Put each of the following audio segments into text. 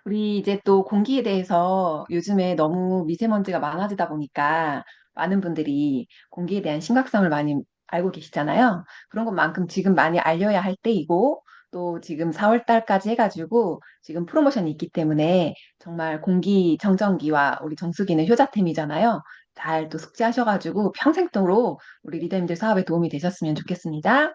우리 이제 또 공기에 대해서 요즘에 너무 미세먼지가 많아지다 보니까 많은 분들이 공기에 대한 심각성을 많이 알고 계시잖아요. 그런 것만큼 지금 많이 알려야 할 때이고 또 지금 4월 달까지 해가지고 지금 프로모션이 있기 때문에 정말 공기 정전기와 우리 정수기는 효자템이잖아요. 잘 또 숙지하셔가지고 평생도록 우리 리더님들 사업에 도움이 되셨으면 좋겠습니다.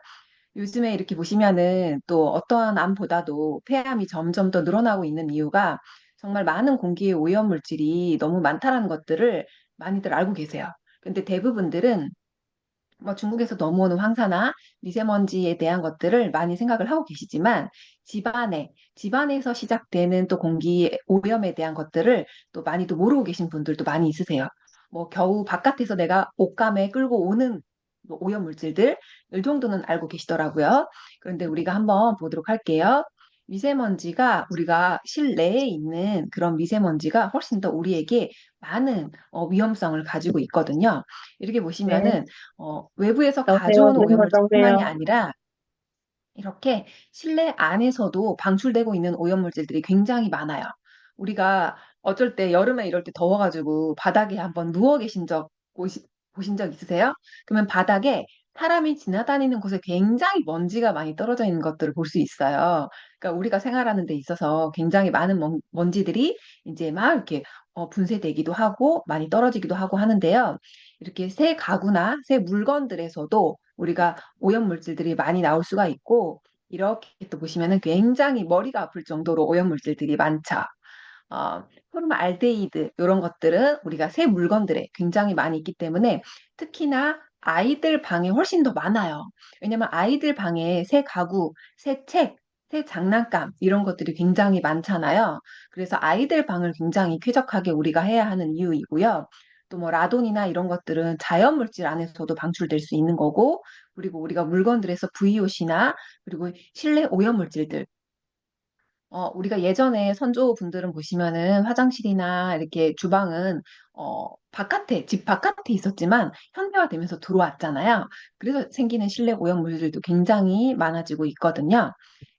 요즘에 이렇게 보시면은 또 어떠한 암보다도 폐암이 점점 더 늘어나고 있는 이유가 정말 많은 공기의 오염 물질이 너무 많다라는 것들을 많이들 알고 계세요. 근데 대부분들은 뭐 중국에서 넘어오는 황사나 미세먼지에 대한 것들을 많이 생각을 하고 계시지만 집안에서 시작되는 또 공기 오염에 대한 것들을 또 많이 또 모르고 계신 분들도 많이 있으세요. 뭐 겨우 바깥에서 내가 옷감에 끌고 오는 뭐 오염 물질들 이 정도는 알고 계시더라고요. 그런데 우리가 한번 보도록 할게요. 미세먼지가 우리가 실내에 있는 그런 미세먼지가 훨씬 더 우리에게 많은 위험성을 가지고 있거든요. 이렇게 네, 보시면은 외부에서 여보세요. 가져오는 누구 오염물질뿐만이 여보세요. 아니라 이렇게 실내 안에서도 방출되고 있는 오염물질들이 굉장히 많아요. 우리가 어쩔 때 여름에 이럴 때 더워가지고 바닥에 한번 누워 계신 적 보신 적 있으세요? 그러면 바닥에 사람이 지나다니는 곳에 굉장히 먼지가 많이 떨어져 있는 것들을 볼 수 있어요. 그러니까 우리가 생활하는 데 있어서 굉장히 많은 먼지들이 이제 막 이렇게 분쇄되기도 하고 많이 떨어지기도 하고 하는데요. 이렇게 새 가구나 새 물건들에서도 우리가 오염 물질들이 많이 나올 수가 있고 이렇게 또 보시면은 굉장히 머리가 아플 정도로 오염 물질들이 많죠. 포름알데히드 이런 것들은 우리가 새 물건들에 굉장히 많이 있기 때문에 특히나 아이들 방에 훨씬 더 많아요. 왜냐면 아이들 방에 새 가구, 새 책, 새 장난감 이런 것들이 굉장히 많잖아요. 그래서 아이들 방을 굉장히 쾌적하게 우리가 해야 하는 이유이고요. 또 뭐 라돈이나 이런 것들은 자연 물질 안에서도 방출될 수 있는 거고, 그리고 우리가 물건들에서 VOC나 그리고 실내 오염 물질들 우리가 예전에 선조분들은 보시면은 화장실이나 이렇게 주방은 집 바깥에 있었지만 현대화되면서 들어왔잖아요. 그래서 생기는 실내 오염물들도 굉장히 많아지고 있거든요.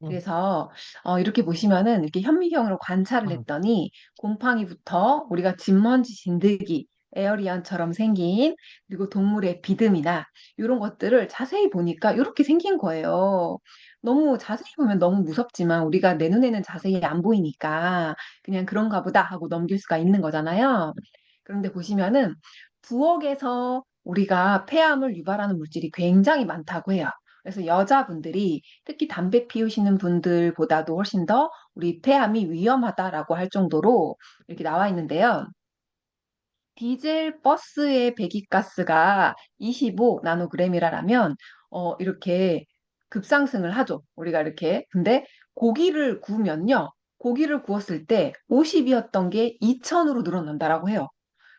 응, 그래서 이렇게 보시면은 이렇게 현미경으로 관찰을 응. 했더니 곰팡이부터 우리가 진먼지 진드기, 에어리언처럼 생긴 그리고 동물의 비듬이나 이런 것들을 자세히 보니까 이렇게 생긴 거예요. 너무 자세히 보면 너무 무섭지만 우리가 내 눈에는 자세히 안 보이니까 그냥 그런가 보다 하고 넘길 수가 있는 거잖아요. 그런데 보시면은 부엌에서 우리가 폐암을 유발하는 물질이 굉장히 많다고 해요. 그래서 여자분들이 특히 담배 피우시는 분들보다도 훨씬 더 우리 폐암이 위험하다라고 할 정도로 이렇게 나와 있는데요. 디젤 버스의 배기가스가 25 나노그램이라면 이렇게 급상승을 하죠. 우리가 이렇게. 근데 고기를 구우면요. 고기를 구웠을 때 50이었던 게 2000으로 늘어난다라고 해요.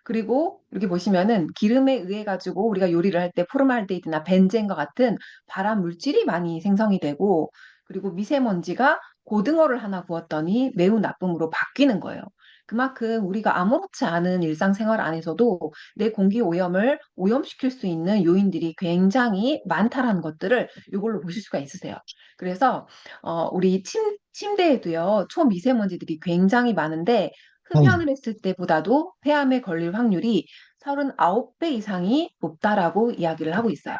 그리고 이렇게 보시면은 기름에 의해 가지고 우리가 요리를 할 때 포르말데히드나 벤젠과 같은 발암 물질이 많이 생성이 되고 그리고 미세먼지가 고등어를 하나 구웠더니 매우 나쁨으로 바뀌는 거예요. 그만큼 우리가 아무렇지 않은 일상생활 안에서도 내 공기 오염을 오염시킬 수 있는 요인들이 굉장히 많다라는 것들을 이걸로 보실 수가 있으세요. 그래서 우리 침대에도요 초미세먼지들이 굉장히 많은데 응. 흡연을 했을 때보다도 폐암에 걸릴 확률이 39배 이상이 높다라고 이야기를 하고 있어요.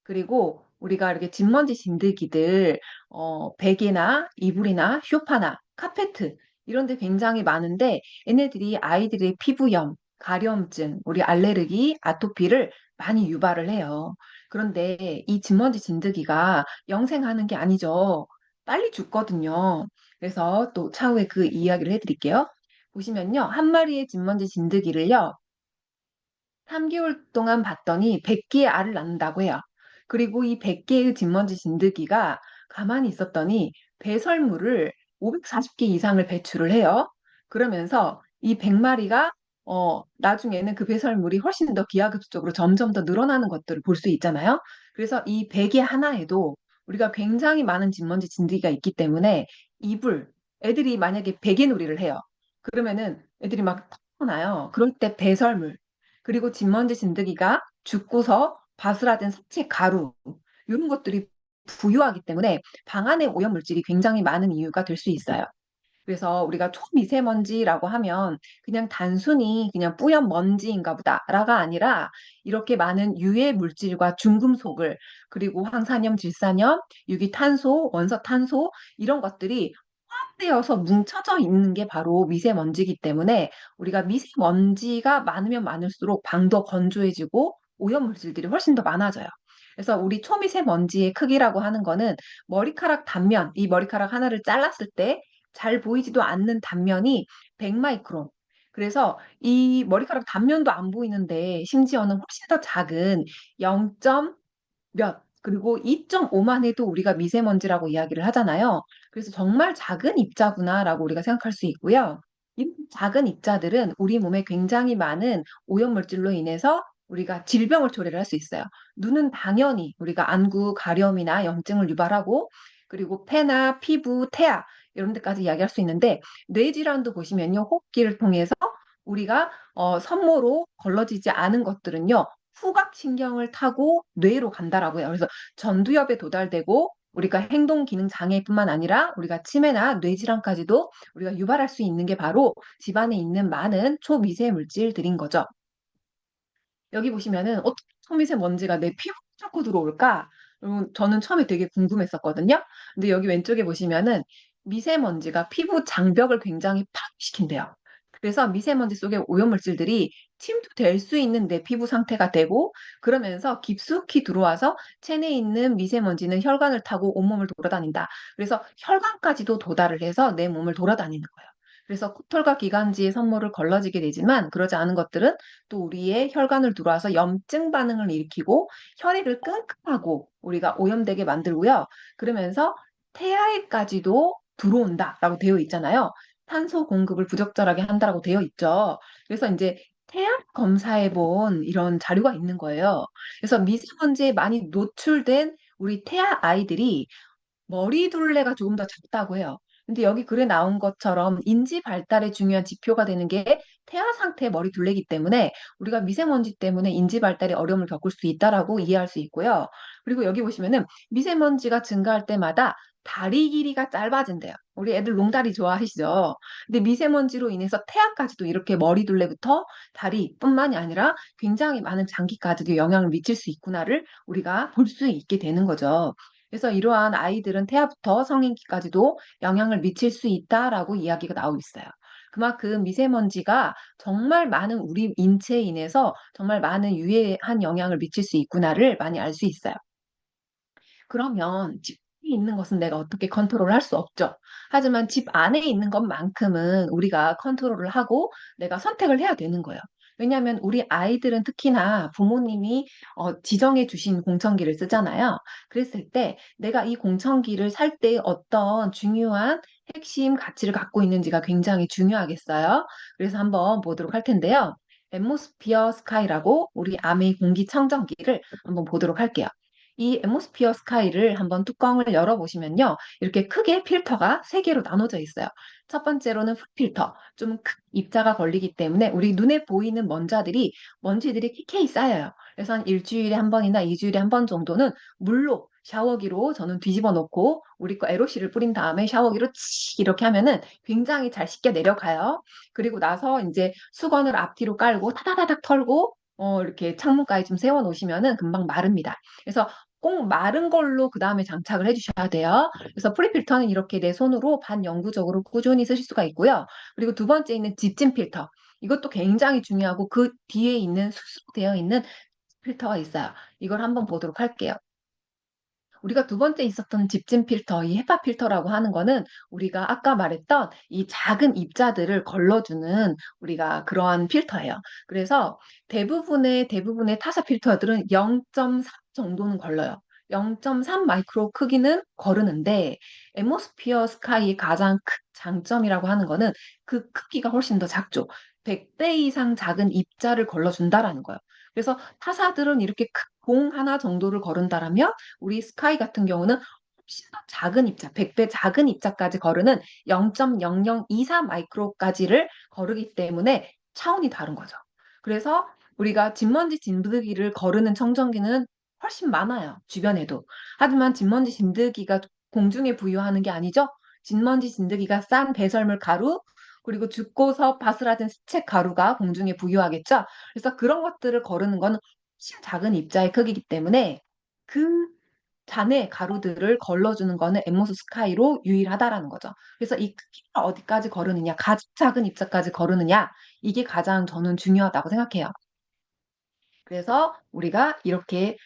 그리고 우리가 이렇게 진먼지 진드기들, 베개나 이불이나 소파나 카페트 이런 데 굉장히 많은데 얘네들이 아이들의 피부염, 가려움증, 우리 알레르기, 아토피를 많이 유발을 해요. 그런데 이 진먼지 진드기가 영생하는 게 아니죠. 빨리 죽거든요. 그래서 또 차후에 그 이야기를 해드릴게요. 보시면요. 한 마리의 진먼지 진드기를요. 3개월 동안 봤더니 100개의 알을 낳는다고 해요. 그리고 이 100개의 진먼지 진드기가 가만히 있었더니 배설물을 540개 이상을 배출을 해요. 그러면서 이 100마리가 나중에는 그 배설물이 훨씬 더 기하급수적으로 점점 더 늘어나는 것들을 볼 수 있잖아요. 그래서 이 베개 하나에도 우리가 굉장히 많은 진먼지 진드기가 있기 때문에 이불, 애들이 만약에 베개놀이를 해요. 그러면은 애들이 막 타나요. 그럴 때 배설물, 그리고 진먼지 진드기가 죽고서 바스라진 사체 가루 이런 것들이 부유하기 때문에 방 안에 오염 물질이 굉장히 많은 이유가 될 수 있어요. 그래서 우리가 초미세먼지라고 하면 그냥 단순히 그냥 뿌연 먼지인가 보다라가 아니라 이렇게 많은 유해 물질과 중금속을 그리고 황산염, 질산염, 유기탄소, 원소탄소 이런 것들이 되어서 뭉쳐져 있는 게 바로 미세먼지이기 때문에 우리가 미세먼지가 많으면 많을수록 방도 건조해지고 오염물질들이 훨씬 더 많아져요. 그래서 우리 초미세먼지의 크기라고 하는 거는 머리카락 단면, 이 머리카락 하나를 잘랐을 때 잘 보이지도 않는 단면이 100마이크론. 그래서 이 머리카락 단면도 안 보이는데 심지어는 훨씬 더 작은 0. 몇, 그리고 2.5만 해도 우리가 미세먼지라고 이야기를 하잖아요. 그래서 정말 작은 입자구나라고 우리가 생각할 수 있고요. 이 작은 입자들은 우리 몸에 굉장히 많은 오염물질로 인해서 우리가 질병을 초래를 할 수 있어요. 눈은 당연히 우리가 안구, 가려움이나 염증을 유발하고, 그리고 폐나 피부, 태아 이런 데까지 이야기할 수 있는데, 뇌질환도 보시면요, 호흡기를 통해서 우리가 섬모로 걸러지지 않은 것들은요, 후각신경을 타고 뇌로 간다라고 해요. 그래서 전두엽에 도달되고 우리가 행동 기능 장애뿐만 아니라 우리가 치매나 뇌질환까지도 우리가 유발할 수 있는 게 바로 집안에 있는 많은 초미세 물질들인 거죠. 여기 보시면은 어떻게 초미세먼지가 내 피부에 뚫고 들어올까? 저는 처음에 되게 궁금했었거든요. 근데 여기 왼쪽에 보시면은 미세먼지가 피부 장벽을 굉장히 파괴시킨대요. 그래서 미세먼지 속의 오염물질들이 침투될 수 있는 내 피부 상태가 되고 그러면서 깊숙이 들어와서 체내에 있는 미세먼지는 혈관을 타고 온몸을 돌아다닌다. 그래서 혈관까지도 도달을 해서 내 몸을 돌아다니는 거예요. 그래서 코털과 기관지에 선모를 걸러지게 되지만 그러지 않은 것들은 또 우리의 혈관을 들어와서 염증 반응을 일으키고 혈액을 끈끈하고 우리가 오염되게 만들고요. 그러면서 태아에까지도 들어온다라고 되어 있잖아요. 탄소 공급을 부적절하게 한다라고 되어 있죠. 그래서 이제 태아 검사해 본 이런 자료가 있는 거예요. 그래서 미세먼지에 많이 노출된 우리 태아 아이들이 머리둘레가 조금 더 작다고 해요. 근데 여기 글에 나온 것처럼 인지 발달에 중요한 지표가 되는 게 태아 상태의 머리둘레이기 때문에 우리가 미세먼지 때문에 인지 발달에 어려움을 겪을 수 있다라고 이해할 수 있고요. 그리고 여기 보시면은 미세먼지가 증가할 때마다 다리 길이가 짧아진대요. 우리 애들 롱다리 좋아하시죠? 근데 미세먼지로 인해서 태아까지도 이렇게 머리둘레부터 다리뿐만이 아니라 굉장히 많은 장기까지도 영향을 미칠 수 있구나를 우리가 볼 수 있게 되는 거죠. 그래서 이러한 아이들은 태아부터 성인기까지도 영향을 미칠 수 있다라고 이야기가 나오고 있어요. 그만큼 미세먼지가 정말 많은 우리 인체에 인해서 정말 많은 유해한 영향을 미칠 수 있구나를 많이 알 수 있어요. 그러면 집 밖에 있는 것은 내가 어떻게 컨트롤할 수 없죠. 하지만 집 안에 있는 것만큼은 우리가 컨트롤을 하고 내가 선택을 해야 되는 거예요. 왜냐하면 우리 아이들은 특히나 부모님이 지정해 주신 공청기를 쓰잖아요. 그랬을 때 내가 이 공청기를 살 때 어떤 중요한 핵심 가치를 갖고 있는지가 굉장히 중요하겠어요. 그래서 한번 보도록 할 텐데요. 앰모스피어 스카이라고 우리 아메이 공기청정기를 한번 보도록 할게요. 이 앰모스피어 스카이를 한번 뚜껑을 열어보시면요. 이렇게 크게 필터가 세 개로 나눠져 있어요. 첫 번째로는 풋 필터. 좀 큰 입자가 걸리기 때문에 우리 눈에 보이는 먼지들이 키케이 쌓여요. 그래서 한 일주일에 한 번이나 이주일에 한 번 정도는 물로 샤워기로 저는 뒤집어 놓고 우리 거 에로실을 뿌린 다음에 샤워기로 치 이렇게 하면은 굉장히 잘 씻겨 내려가요. 그리고 나서 이제 수건을 앞뒤로 깔고 타다다닥 털고 이렇게 창문까지 좀 세워 놓으시면은 금방 마릅니다. 그래서 꼭 마른 걸로 그다음에 장착을 해 주셔야 돼요. 그래서 프리필터는 이렇게 내 손으로 반영구적으로 꾸준히 쓰실 수가 있고요. 그리고 두 번째 있는 집진 필터. 이것도 굉장히 중요하고 그 뒤에 있는 수로 되어 있는 필터가 있어요. 이걸 한번 보도록 할게요. 우리가 두 번째 있었던 집진 필터, 이 헤파 필터라고 하는 거는 우리가 아까 말했던 이 작은 입자들을 걸러주는 우리가 그러한 필터예요. 그래서 대부분의 타사 필터들은 0.3 정도는 걸러요. 0.3 마이크로 크기는 거르는데 앰모스피어 스카이의 가장 큰 장점이라고 하는 거는 그 크기가 훨씬 더 작죠. 100배 이상 작은 입자를 걸러준다라는 거예요. 그래서 타사들은 이렇게 큰 봉 하나 정도를 거른다라면 우리 스카이 같은 경우는 훨씬 더 작은 입자, 100배 작은 입자까지 거르는 0.0024 마이크로까지를 거르기 때문에 차원이 다른 거죠. 그래서 우리가 진먼지 진드기를 거르는 청정기는 훨씬 많아요, 주변에도. 하지만 진먼지 진드기가 공중에 부유하는 게 아니죠. 진먼지 진드기가 싼 배설물 가루, 그리고 죽고서 바스라진 스책 가루가 공중에 부유하겠죠. 그래서 그런 것들을 거르는 건 훨씬 작은 입자의 크기이기 때문에 그 잔의 가루들을 걸러주는 거는 엠모스 스카이로 유일하다라는 거죠. 그래서 이 크기가 어디까지 거르느냐, 가장 작은 입자까지 거르느냐, 이게 가장 저는 중요하다고 생각해요. 그래서 우리가 이렇게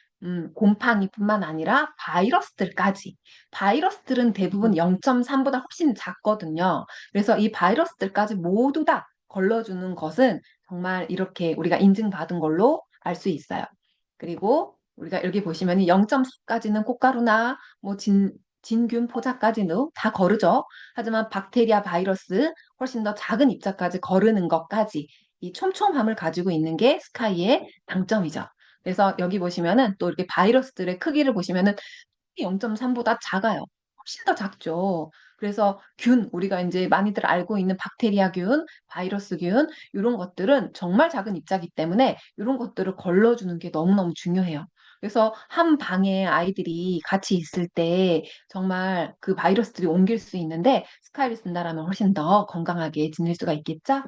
곰팡이뿐만 아니라 바이러스들까지 바이러스들은 대부분 0.3보다 훨씬 작거든요. 그래서 이 바이러스들까지 모두 다 걸러주는 것은 정말 이렇게 우리가 인증받은 걸로 알 수 있어요. 그리고 우리가 여기 보시면 0.4까지는 꽃가루나 뭐 진균 포자까지는 다 거르죠. 하지만 박테리아, 바이러스 훨씬 더 작은 입자까지 거르는 것까지 이 촘촘함을 가지고 있는 게 스카이의 장점이죠. 그래서 여기 보시면은 또 이렇게 바이러스들의 크기를 보시면은 0.3보다 작아요. 훨씬 더 작죠. 그래서 우리가 이제 많이들 알고 있는 박테리아균, 바이러스균, 이런 것들은 정말 작은 입자기 때문에 이런 것들을 걸러주는 게 너무너무 중요해요. 그래서 한 방에 아이들이 같이 있을 때 정말 그 바이러스들이 옮길 수 있는데 스카이를 쓴다라면 훨씬 더 건강하게 지낼 수가 있겠죠?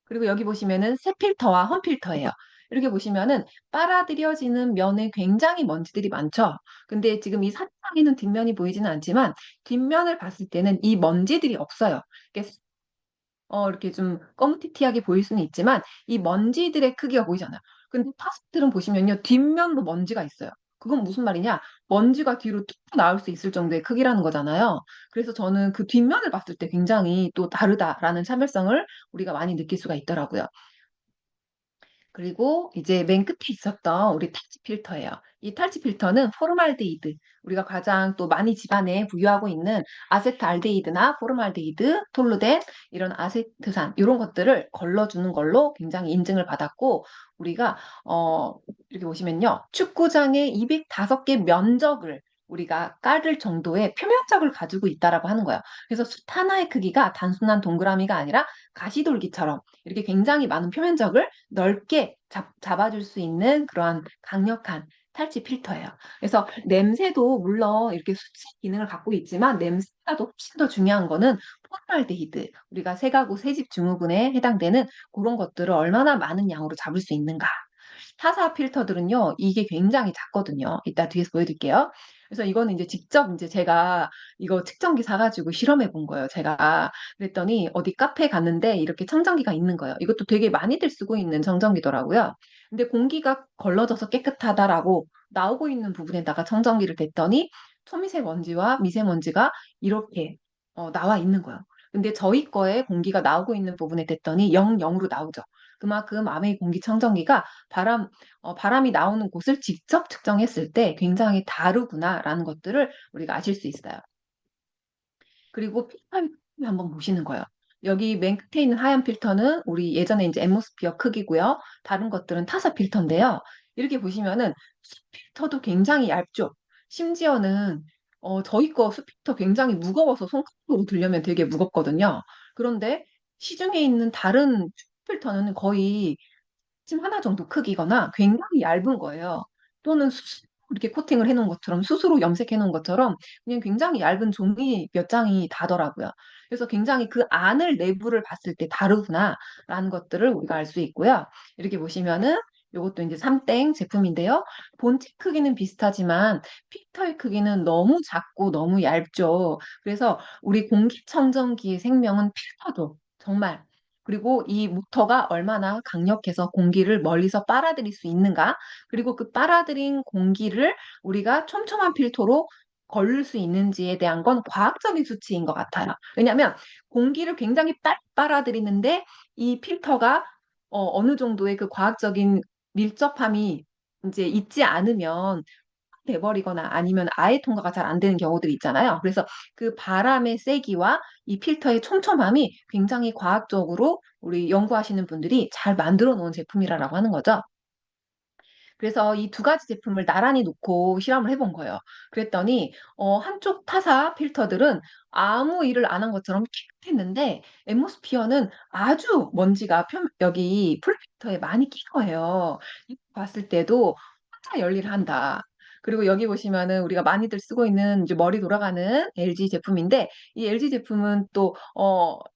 그리고 여기 보시면은 새 필터와 헌 필터예요. 이렇게 보시면은 빨아들여지는 면에 굉장히 먼지들이 많죠. 근데 지금 이 사진상에는 뒷면이 보이지는 않지만 뒷면을 봤을 때는 이 먼지들이 없어요. 이렇게 이렇게 좀 검티티하게 보일 수는 있지만 이 먼지들의 크기가 보이잖아요. 근데 파스텔은 보시면요. 뒷면도 먼지가 있어요. 그건 무슨 말이냐? 먼지가 뒤로 뚝 나올 수 있을 정도의 크기라는 거잖아요. 그래서 저는 그 뒷면을 봤을 때 굉장히 또 다르다라는 차별성을 우리가 많이 느낄 수가 있더라고요. 그리고 이제 맨 끝에 있었던 우리 탈취 필터예요. 이 탈취 필터는 포르말데히드, 우리가 가장 또 많이 집안에 부유하고 있는 아세트알데히드나 포르말데히드, 톨루덴, 이런 아세트산 이런 것들을 걸러주는 걸로 굉장히 인증을 받았고 우리가 이렇게 보시면요. 축구장의 205개 면적을 우리가 깔을 정도의 표면적을 가지고 있다라고 하는 거예요. 그래서 숫 하나의 크기가 단순한 동그라미가 아니라 가시돌기처럼 이렇게 굉장히 많은 표면적을 넓게 잡아줄 수 있는 그러한 강력한 탈취 필터예요. 그래서 냄새도 물론 이렇게 수치 기능을 갖고 있지만 냄새보다도 훨씬 더 중요한 거는 포름알데히드, 우리가 세가구 세집 증후군에 해당되는 그런 것들을 얼마나 많은 양으로 잡을 수 있는가. 타사 필터들은요, 이게 굉장히 작거든요. 이따 뒤에서 보여드릴게요. 그래서 이거는 이제 직접 이제 제가 이거 측정기 사가지고 실험해 본 거예요. 제가 그랬더니 어디 카페 갔는데 이렇게 청정기가 있는 거예요. 이것도 되게 많이들 쓰고 있는 청정기더라고요. 근데 공기가 걸러져서 깨끗하다라고 나오고 있는 부분에다가 청정기를 댔더니 초미세먼지와 미세먼지가 이렇게 나와 있는 거예요. 근데 저희 거에 공기가 나오고 있는 부분에 댔더니 0으로 나오죠. 그만큼 아메이 공기청정기가 바람이 나오는 곳을 직접 측정했을 때 굉장히 다르구나라는 것들을 우리가 아실 수 있어요. 그리고 필터 한번 보시는 거예요. 여기 맨 끝에 있는 하얀 필터는 우리 예전에 이제 앰모스피어 크기고요. 다른 것들은 타사 필터인데요. 이렇게 보시면은 수 필터도 굉장히 얇죠. 심지어는 저희 거 수 필터 굉장히 무거워서 손가락으로 들려면 되게 무겁거든요. 그런데 시중에 있는 다른 수 필터는 거의 침 하나 정도 크기거나 굉장히 얇은 거예요. 또는 이렇게 코팅을 해놓은 것처럼 스스로 염색해 놓은 것처럼 그냥 굉장히 얇은 종이 몇 장이 다더라고요. 그래서 굉장히 그 안을 내부를 봤을 때 다르구나라는 것들을 우리가 알 수 있고요. 이렇게 보시면은 요것도 이제 3땡 제품인데요. 본체 크기는 비슷하지만 필터의 크기는 너무 작고 너무 얇죠. 그래서 우리 공기청정기의 생명은 필터도 정말 그리고 이 모터가 얼마나 강력해서 공기를 멀리서 빨아들일 수 있는가, 그리고 그 빨아들인 공기를 우리가 촘촘한 필터로 걸릴 수 있는지에 대한 건 과학적인 수치인 것 같아요. 왜냐하면 공기를 굉장히 빨아들이는데 이 필터가 어느 정도의 그 과학적인 밀접함이 이제 있지 않으면 돼버리거나 아니면 아예 통과가 잘 안 되는 경우들이 있잖아요. 그래서 그 바람의 세기와 이 필터의 촘촘함이 굉장히 과학적으로 우리 연구하시는 분들이 잘 만들어 놓은 제품이라고 하는 거죠. 그래서 이 두 가지 제품을 나란히 놓고 실험을 해본 거예요. 그랬더니 한쪽 타사 필터들은 아무 일을 안 한 것처럼 깨끗했는데 엠모스피어는 아주 먼지가 여기 풀필터에 많이 낀 거예요. 이거 봤을 때도 혼자 열일을 한다. 그리고 여기 보시면은 우리가 많이들 쓰고 있는 이제 머리 돌아가는 LG 제품인데 이 LG 제품은 또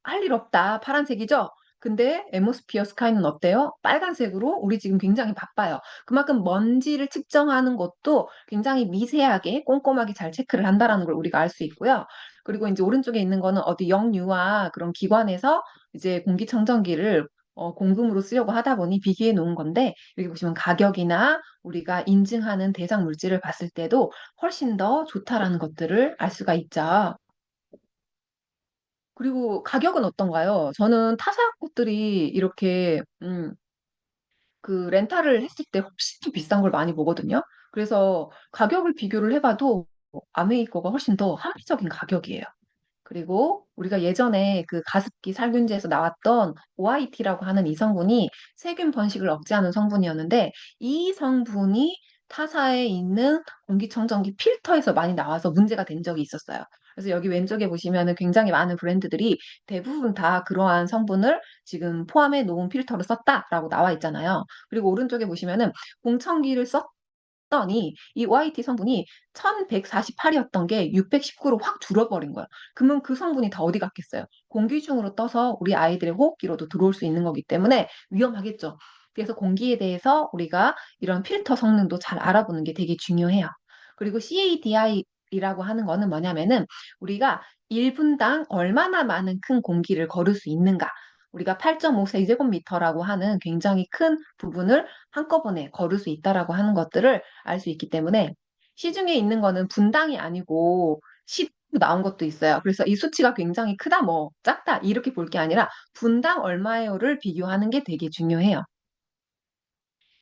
할 일 없다. 파란색이죠? 근데 엠모스피어 스카이는 어때요? 빨간색으로 우리 지금 굉장히 바빠요. 그만큼 먼지를 측정하는 것도 굉장히 미세하게 꼼꼼하게 잘 체크를 한다라는 걸 우리가 알 수 있고요. 그리고 이제 오른쪽에 있는 거는 어디 영유아 그런 기관에서 이제 공기청정기를 공금으로 쓰려고 하다 보니 비교해 놓은 건데 여기 보시면 가격이나 우리가 인증하는 대상 물질을 봤을 때도 훨씬 더 좋다라는 것들을 알 수가 있죠. 그리고 가격은 어떤가요? 저는 타사 것들이 이렇게 그 렌탈을 했을 때 훨씬 더 비싼 걸 많이 보거든요. 그래서 가격을 비교를 해봐도 아메이 거가 훨씬 더 합리적인 가격이에요. 그리고 우리가 예전에 그 가습기 살균제에서 나왔던 OIT라고 하는 이 성분이 세균 번식을 억제하는 성분이었는데 이 성분이 타사에 있는 공기청정기 필터에서 많이 나와서 문제가 된 적이 있었어요. 그래서 여기 왼쪽에 보시면은 굉장히 많은 브랜드들이 대부분 다 그러한 성분을 지금 포함해 놓은 필터를 썼다라고 나와 있잖아요. 그리고 오른쪽에 보시면은 공청기를 썼더니 이 OIT 성분이 1148이었던 게 619로 확 줄어버린 거예요. 그러면 그 성분이 다 어디 갔겠어요? 공기 중으로 떠서 우리 아이들의 호흡기로도 들어올 수 있는 거기 때문에 위험하겠죠. 그래서 공기에 대해서 우리가 이런 필터 성능도 잘 알아보는 게 되게 중요해요. 그리고 CADI라고 하는 거는 뭐냐면은 우리가 1분당 얼마나 많은 큰 공기를 걸을 수 있는가. 우리가 8.5세제곱미터라고 하는 굉장히 큰 부분을 한꺼번에 걸을 수 있다라고 하는 것들을 알 수 있기 때문에 시중에 있는 거는 분당이 아니고 시 나온 것도 있어요. 그래서 이 수치가 굉장히 크다, 뭐 작다 이렇게 볼 게 아니라 분당 얼마예요를 비교하는 게 되게 중요해요.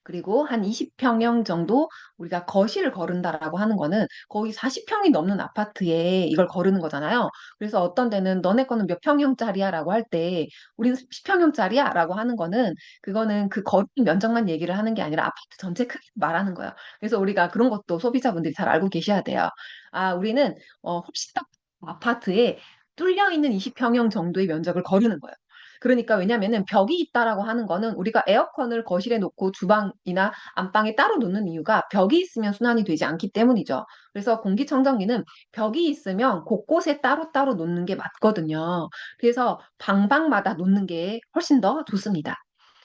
그리고 한 20평형 정도 우리가 거실을 거른다라고 하는 거는 거의 40평이 넘는 아파트에 이걸 거르는 거잖아요. 그래서 어떤 데는 너네 거는 몇 평형짜리야라고 할 때 우리는 10평형짜리야라고 하는 거는 그거는 그 거리 면적만 얘기를 하는 게 아니라 아파트 전체 크기 말하는 거예요. 그래서 우리가 그런 것도 소비자분들이 잘 알고 계셔야 돼요. 아, 우리는 훨씬 더 아파트에 뚫려 있는 20평형 정도의 면적을 거르는 거예요. 그러니까 왜냐면은 벽이 있다라고 하는 거는 우리가 에어컨을 거실에 놓고 주방이나 안방에 따로 놓는 이유가 벽이 있으면 순환이 되지 않기 때문이죠. 그래서 공기청정기는 벽이 있으면 곳곳에 따로따로 놓는 게 맞거든요. 그래서 방방마다 놓는 게 훨씬 더 좋습니다.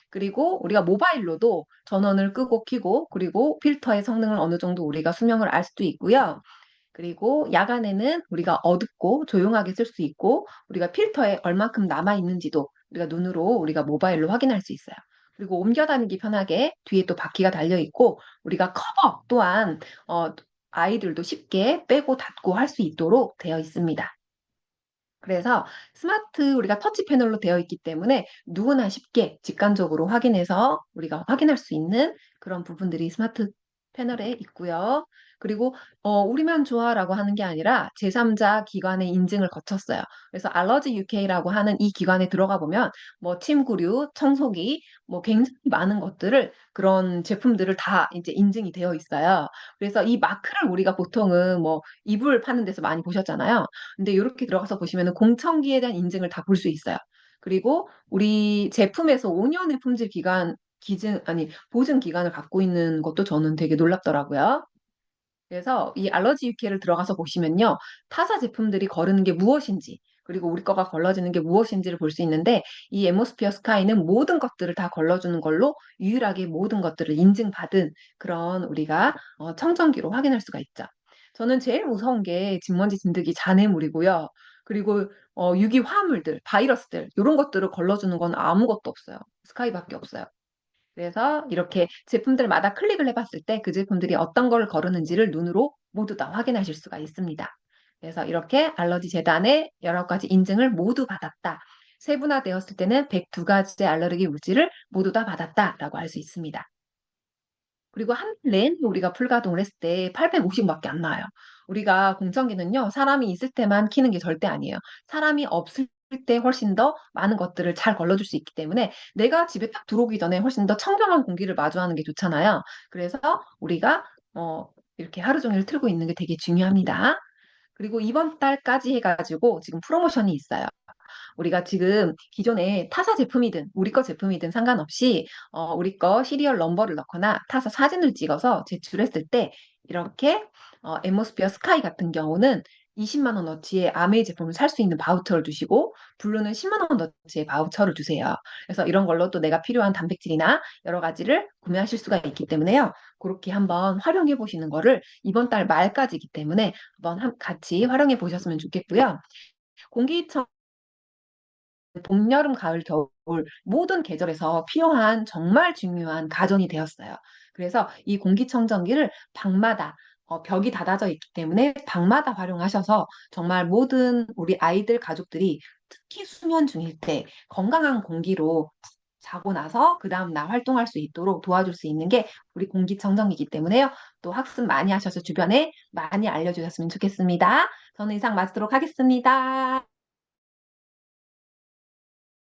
그리고 우리가 모바일로도 전원을 끄고 켜고 그리고 필터의 성능을 어느 정도 우리가 수명을 알 수도 있고요. 그리고 야간에는 우리가 어둡고 조용하게 쓸 수 있고 우리가 필터에 얼만큼 남아 있는지도 우리가 눈으로 우리가 모바일로 확인할 수 있어요. 그리고 옮겨 다니기 편하게 뒤에 또 바퀴가 달려 있고 우리가 커버 또한 아이들도 쉽게 빼고 닫고 할 수 있도록 되어 있습니다. 그래서 스마트 우리가 터치 패널로 되어 있기 때문에 누구나 쉽게 직관적으로 확인해서 우리가 확인할 수 있는 그런 부분들이 스마트 패널에 있고요. 그리고 우리만 좋아라고 하는 게 아니라 제3자 기관의 인증을 거쳤어요. 그래서 알러지 UK라고 하는 이 기관에 들어가 보면 뭐 침구류, 청소기, 뭐 굉장히 많은 것들을 그런 제품들을 다 이제 인증이 되어 있어요. 그래서 이 마크를 우리가 보통은 뭐 이불 파는 데서 많이 보셨잖아요. 근데 요렇게 들어가서 보시면은 공청기에 대한 인증을 다 볼 수 있어요. 그리고 우리 제품에서 5년의 품질 기간 기증 아니 보증 기간을 갖고 있는 것도 저는 되게 놀랍더라고요. 그래서 이 알러지 유케를 들어가서 보시면요. 타사 제품들이 거르는 게 무엇인지, 그리고 우리 거가 걸러지는 게 무엇인지를 볼 수 있는데, 이 엠모스피어 스카이는 모든 것들을 다 걸러주는 걸로 유일하게 모든 것들을 인증받은 그런 우리가 청정기로 확인할 수가 있죠. 저는 제일 무서운 게 진먼지 진드기 잔해물이고요. 그리고 유기 화합물들, 바이러스들, 이런 것들을 걸러주는 건 아무것도 없어요. 스카이밖에 없어요. 그래서 이렇게 제품들마다 클릭을 해봤을 때 그 제품들이 어떤 걸 거르는지를 눈으로 모두 다 확인하실 수가 있습니다. 그래서 이렇게 알러지 재단의 여러 가지 인증을 모두 받았다. 세분화되었을 때는 102가지의 알레르기 물질을 모두 다 받았다라고 할 수 있습니다. 그리고 한 랜드 우리가 풀가동을 했을 때 850밖에 안 나와요. 우리가 공청기는요, 사람이 있을 때만 키는 게 절대 아니에요. 사람이 없을 때 훨씬 더 많은 것들을 잘 걸러줄 수 있기 때문에 내가 집에 딱 들어오기 전에 훨씬 더 청정한 공기를 마주하는 게 좋잖아요. 그래서 우리가 이렇게 하루 종일 틀고 있는 게 되게 중요합니다. 그리고 이번 달까지 해가지고 지금 프로모션이 있어요. 우리가 지금 기존에 타사 제품이든 우리 거 제품이든 상관없이 우리 거 시리얼 넘버를 넣거나 타사 사진을 찍어서 제출했을 때 이렇게 엠모스피어 스카이 같은 경우는 20만 원어치의 아메이 제품을 살 수 있는 바우처를 주시고 블루는 10만 원어치의 바우처를 주세요. 그래서 이런 걸로 또 내가 필요한 단백질이나 여러 가지를 구매하실 수가 있기 때문에요. 그렇게 한번 활용해 보시는 거를 이번 달 말까지이기 때문에 한번 같이 활용해 보셨으면 좋겠고요. 공기청 봄, 여름, 가을, 겨울 모든 계절에서 필요한 정말 중요한 가전이 되었어요. 그래서 이 공기청정기를 방마다 벽이 닫아져 있기 때문에 방마다 활용하셔서 정말 모든 우리 아이들 가족들이 특히 수면 중일 때 건강한 공기로 자고 나서 그 다음날 활동할 수 있도록 도와줄 수 있는 게 우리 공기청정기이기 때문에요. 또 학습 많이 하셔서 주변에 많이 알려주셨으면 좋겠습니다. 저는 이상 마치도록 하겠습니다.